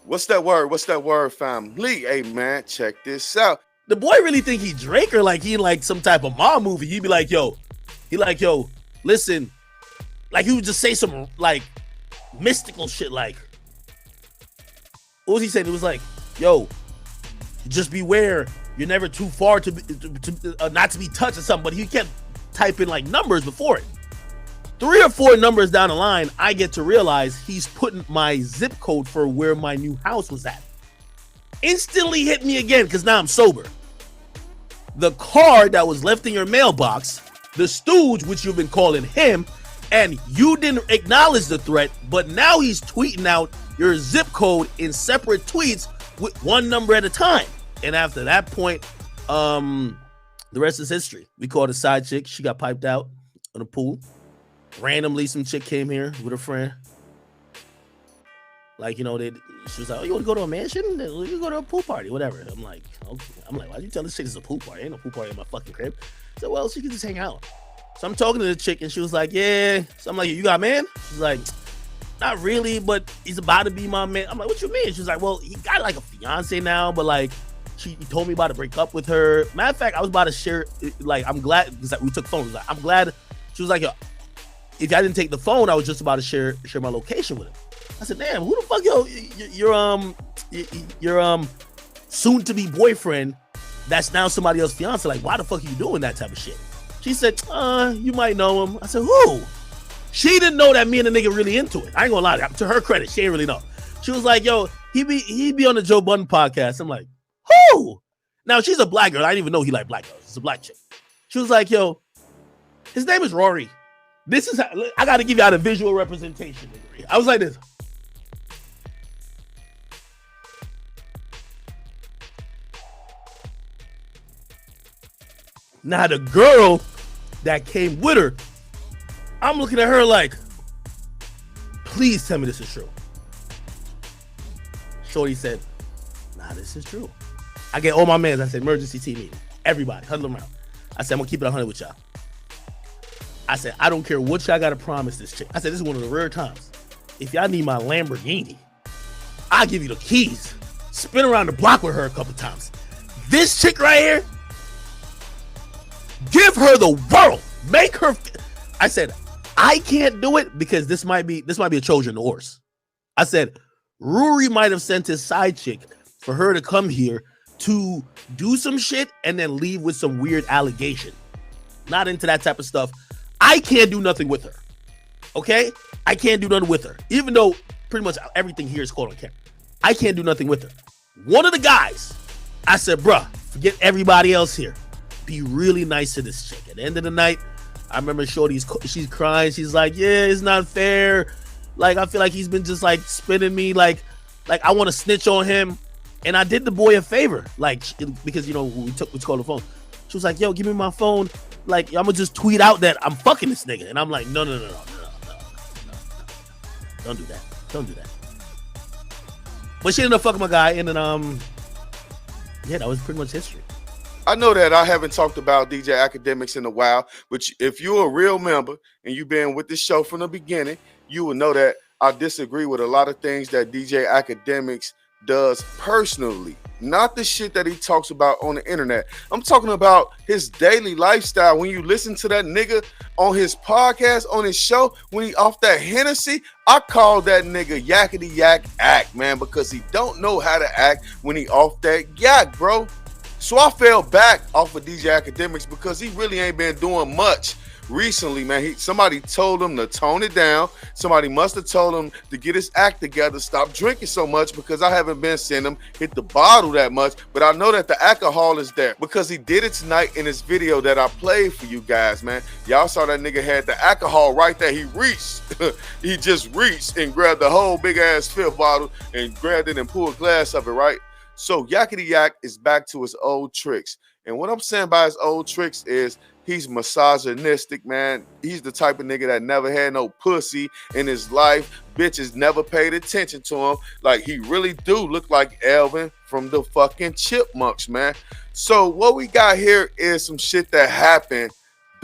What's that word? What's that word, family? Hey, man, check this out. The boy really think he Drake or like he like some type of mom movie. He'd be like, yo, listen, like he would just say some like mystical shit like, what was he saying? It was like, yo, just beware. You're never too far to not to be touched or something. But he kept typing like numbers before it. 3 or 4 numbers down the line, I get to realize he's putting my zip code for where my new house was at. Instantly hit me again because now I'm sober. The card that was left in your mailbox, the stooge, which you've been calling him, and you didn't acknowledge the threat, but now he's tweeting out your zip code in separate tweets with one number at a time. And after that point, the rest is history. We called a side chick. She got piped out in the pool. Randomly, some chick came here with a friend. Like, she was like, oh, you want to go to a mansion? We can go to a pool party, whatever. I'm like, okay. Why'd you tell this chick it's a pool party? Ain't no pool party in my fucking crib. So, well, she can just hang out. So I'm talking to the chick, and she was like, yeah. So I'm like, you got a man? She's like, not really, but he's about to be my man. I'm like, what you mean? She's like, well, he got like a fiance now, but like, he told me about to break up with her. Matter of fact, I was about to share, like, I'm glad, because we took phones. Like, I'm glad. She was like, yo, if I didn't take the phone, I was just about to share my location with him. I said, damn, who the fuck, your soon to be boyfriend that's now somebody else's fiance, like, why the fuck are you doing that type of shit? She said, you might know him. I said, who? She didn't know that me and the nigga really into it. I ain't gonna lie, to her credit, she ain't really know. She was like, yo, he be on the Joe Budden podcast. I'm like, who? Now she's a black girl. I didn't even know he liked black girls. It's a black chick. She was like, yo, his name is Rory. This is how, I got to give you out a visual representation. I was like this. Now the girl that came with her, I'm looking at her like, please tell me this is true. Shorty said, nah, this is true. I get all my mans. I said, emergency team meeting. Everybody, huddle around. I said, I'm going to keep it 100 with y'all. I said, I don't care what y'all got to promise this chick. I said, this is one of the rare times. If y'all need my Lamborghini, I'll give you the keys. Spin around the block with her a couple times. This chick right here, give her the world. Make her. I said, I can't do it because this might be a Trojan horse. I said, Rory might have sent his side chick for her to come here to do some shit and then leave with some weird allegation. Not into that type of stuff. I can't do nothing with her. Okay? I can't do nothing with her. Even though pretty much everything here is caught on camera. I can't do nothing with her. One of the guys, I said, bruh, forget everybody else here. Be really nice to this chick. At the end of the night, I remember Shorty's, she's crying. She's like, yeah, it's not fair. Like, I feel like he's been just like spinning me. Like I want to snitch on him. And I did the boy a favor. Like, because, we called the phone. She was like, yo, give me my phone. Like, I'm gonna just tweet out that I'm fucking this nigga. And I'm like, no. Don't do that. But she ended up fucking my guy. And then, yeah, that was pretty much history. I know that I haven't talked about DJ Akademiks in a while, but if you're a real member and you've been with the show from the beginning, you will know that I disagree with a lot of things that DJ Akademiks does personally, not the shit that he talks about on the internet. I'm talking about his daily lifestyle. When you listen to that nigga on his podcast, on his show, when he off that Hennessy, I call that nigga yakety yak act, man, because he don't know how to act when he off that yak, bro. So I fell back off of DJ Akademiks because he really ain't been doing much recently, man. Somebody told him to tone it down. Somebody must have told him to get his act together, stop drinking so much, because I haven't been seeing him hit the bottle that much. But I know that the alcohol is there because he did it tonight in his video that I played for you guys, man. Y'all saw that nigga had the alcohol right there. He reached. He just reached and grabbed the whole big ass fifth bottle and grabbed it and pulled a glass of it, right? So Yakety Yak is back to his old tricks. And what I'm saying by his old tricks is he's misogynistic, man. He's the type of nigga that never had no pussy in his life. Bitches never paid attention to him. Like, he really do look like Elvin from the fucking Chipmunks, man. So what we got here is some shit that happened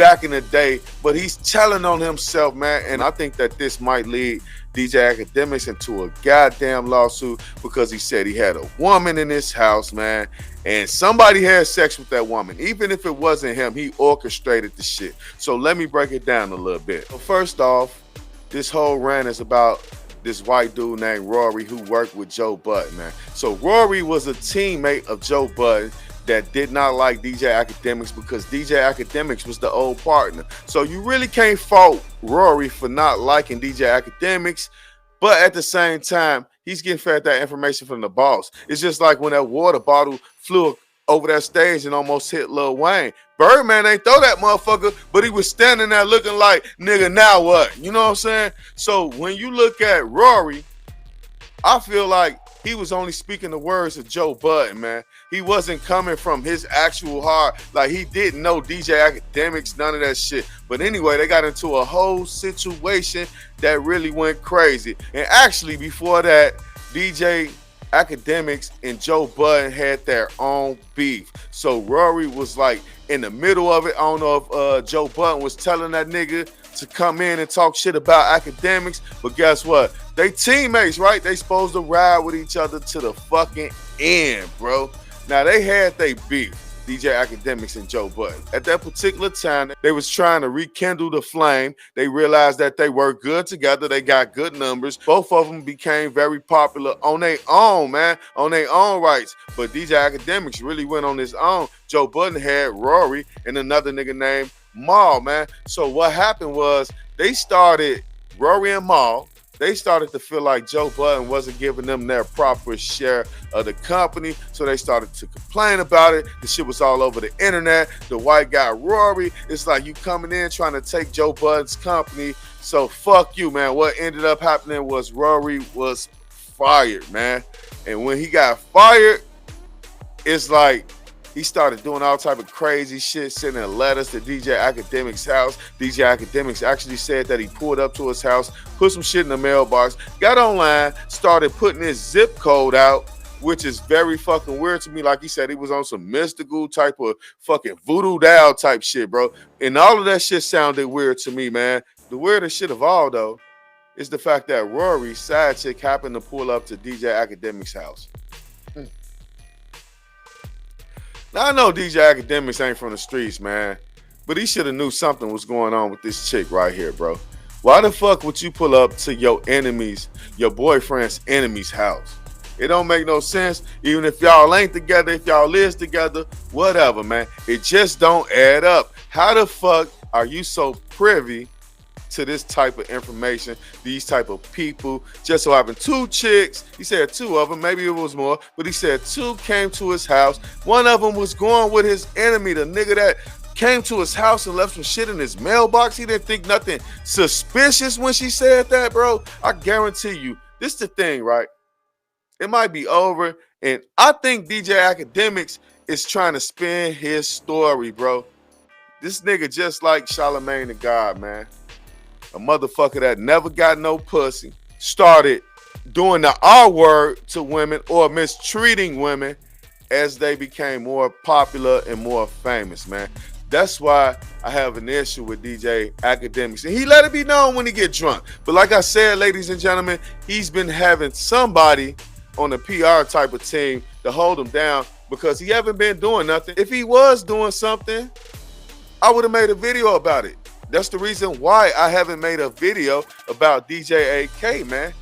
back in the day, but he's telling on himself, man. And I think that this might lead DJ Akademiks into a goddamn lawsuit because he said he had a woman in his house, man, and somebody had sex with that woman. Even if it wasn't him, he orchestrated the shit. So let me break it down a little bit. So first off, this whole rant is about this white dude named Rory who worked with Joe Budden, man. So Rory was a teammate of Joe Budden that did not like DJ Akademiks because DJ Akademiks was the old partner. So you really can't fault Rory for not liking DJ Akademiks, but at the same time, he's getting fed that information from the boss. It's just like when that water bottle flew over that stage and almost hit Lil Wayne. Birdman ain't throw that motherfucker, but he was standing there looking like, nigga, now what? You know what I'm saying? So when you look at Rory, I feel like he was only speaking the words of Joe Budden, man. He wasn't coming from his actual heart. Like, he didn't know DJ Akademiks, none of that shit. But anyway, they got into a whole situation that really went crazy. And actually, before that, DJ Akademiks and Joe Budden had their own beef. So Rory was like in the middle of it. I don't know if Joe Budden was telling that nigga to come in and talk shit about Akademiks, but guess what? They teammates, right? They supposed to ride with each other to the fucking end, bro. Now they had they beef, DJ Akademiks and Joe Budden. At that particular time, they was trying to rekindle the flame. They realized that they worked good together. They got good numbers. Both of them became very popular on their own, man, on their own rights. But DJ Akademiks really went on his own. Joe Budden had Rory and another nigga named M.O.P, man. So what happened was they started, Rory and M.O.P, they started to feel like Joe Budden wasn't giving them their proper share of the company. So they started to complain about it. The shit was all over the internet. The white guy, Rory, it's like you coming in trying to take Joe Budden's company. So fuck you, man. What ended up happening was Rory was fired, man. And when he got fired, it's like he started doing all type of crazy shit, sending letters to DJ Akademiks' house. DJ Akademiks actually said that he pulled up to his house, put some shit in the mailbox, got online, started putting his zip code out, which is very fucking weird to me. Like he said, he was on some mystical type of fucking voodoo doll type shit, bro. And all of that shit sounded weird to me, man. The weirdest shit of all, though, is the fact that Rory's side chick happened to pull up to DJ Akademiks' house. Now, I know DJ Akademiks ain't from the streets, man, but he should have knew something was going on with this chick right here, bro. Why the fuck would you pull up to your enemy's, your boyfriend's enemy's house? It don't make no sense. Even if y'all ain't together, if y'all lives together, whatever, man. It just don't add up. How the fuck are you so privy to this type of information, these type of people? Just so happened two chicks, he said two of them, maybe it was more, but he said two came to his house. One of them was going with his enemy, the nigga that came to his house and left some shit in his mailbox. He didn't think nothing suspicious when she said that, bro. I guarantee you, this is the thing, right? It might be over, and I think DJ Akademiks is trying to spin his story, bro. This nigga just like Charlamagne the God, man. A motherfucker that never got no pussy, started doing the R word to women or mistreating women as they became more popular and more famous, man. That's why I have an issue with DJ Akademiks. And he let it be known when he get drunk. But like I said, ladies and gentlemen, he's been having somebody on a PR type of team to hold him down because he haven't been doing nothing. If he was doing something, I would have made a video about it. That's the reason why I haven't made a video about DJ AK, man.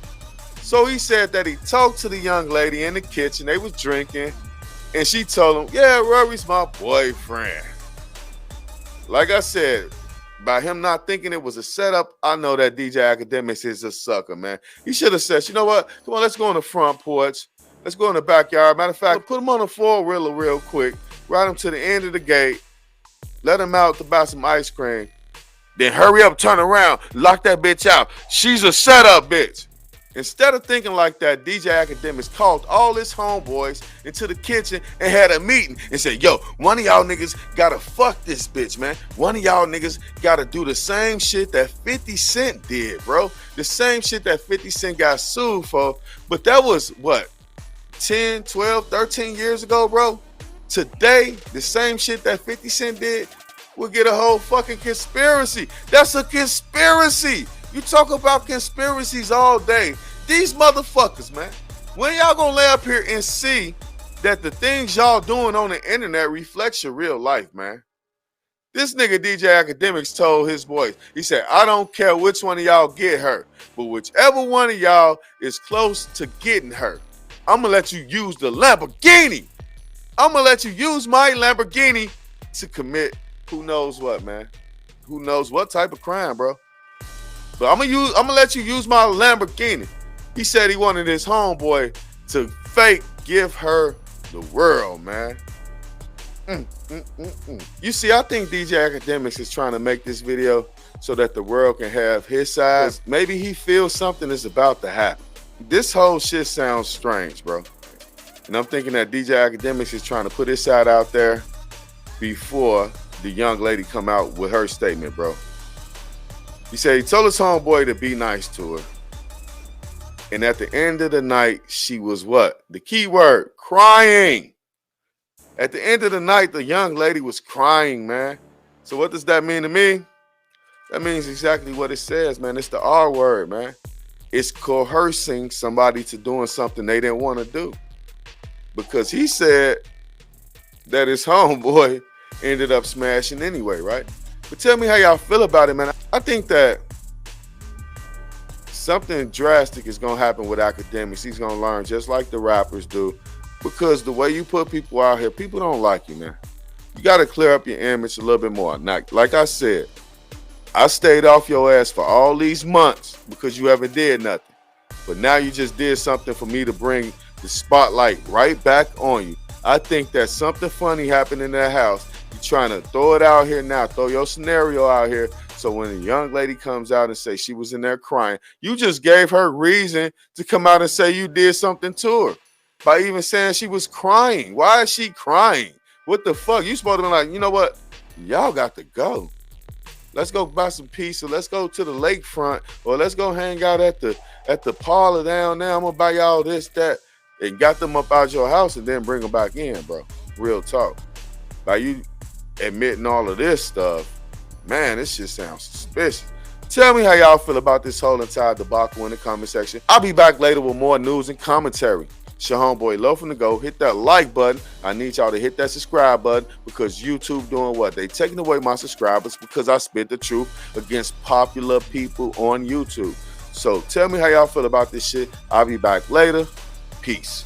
So he said that he talked to the young lady in the kitchen. They was drinking. And she told him, yeah, Rory's my boyfriend. Like I said, by him not thinking it was a setup, I know that DJ Akademiks is a sucker, man. He should have said, you know what? Come on, let's go on the front porch. Let's go in the backyard. Matter of fact, put him on a four-wheeler real quick. Ride him to the end of the gate. Let him out to buy some ice cream. Then hurry up, turn around, lock that bitch out. She's a setup, bitch. Instead of thinking like that, DJ Akademiks called all his homeboys into the kitchen and had a meeting and said, yo, one of y'all niggas gotta fuck this bitch, man. One of y'all niggas gotta do the same shit that 50 Cent did, bro. The same shit that 50 Cent got sued for. But that was, what, 10, 12, 13 years ago, bro? Today, the same shit that 50 Cent did will get a whole fucking conspiracy. That's a conspiracy. You talk about conspiracies all day. These motherfuckers, man. When y'all gonna lay up here and see that the things y'all doing on the internet reflects your real life, man? This nigga DJ Akademiks told his boys, he said, I don't care which one of y'all get her, but whichever one of y'all is close to getting her, I'm gonna let you use the Lamborghini. I'm gonna let you use my Lamborghini to commit who knows what, man. Who knows what type of crime, bro. But I'm gonna let you use my Lamborghini. He said he wanted his homeboy to fake give her the world, man. You see, I think DJ Akademiks is trying to make this video so that the world can have his side. Maybe he feels something is about to happen. This whole shit sounds strange, bro. And I'm thinking that DJ Akademiks is trying to put his side out there before the young lady come out with her statement, bro. He said he told his homeboy to be nice to her. And at the end of the night, she was what? The key word, crying. At the end of the night, the young lady was crying, man. So what does that mean to me? That means exactly what it says, man. It's the R word, man. It's coercing somebody to doing something they didn't want to do. Because he said that his homeboy ended up smashing anyway, right? But tell me how y'all feel about it, man. I think that something drastic is going to happen with Akademiks. He's going to learn just like the rappers do. Because the way you put people out here, people don't like you, man. You got to clear up your image a little bit more. Now, like I said, I stayed off your ass for all these months because you haven't did nothing. But now you just did something for me to bring the spotlight right back on you. I think that something funny happened in that house. You're trying to throw it out here now, throw your scenario out here. So when a young lady comes out and say she was in there crying, you just gave her reason to come out and say you did something to her. By even saying she was crying. Why is she crying? What the fuck? You supposed to be like, you know what? Y'all got to go. Let's go buy some pizza. Let's go to the lakefront, or let's go hang out at the parlor down there. I'm gonna buy y'all this, that, and got them up out your house and then bring them back in, bro. Real talk. By you admitting all of this stuff, man, this shit sounds suspicious. Tell me how y'all feel about this whole entire debacle in the comment section. I'll be back later with more news and commentary. It's your homeboy Low from the Go. Hit that like button. I need y'all to hit that subscribe button because YouTube doing what? They taking away my subscribers because I spit the truth against popular people on YouTube. So tell me how y'all feel about this shit. I'll be back later. Peace.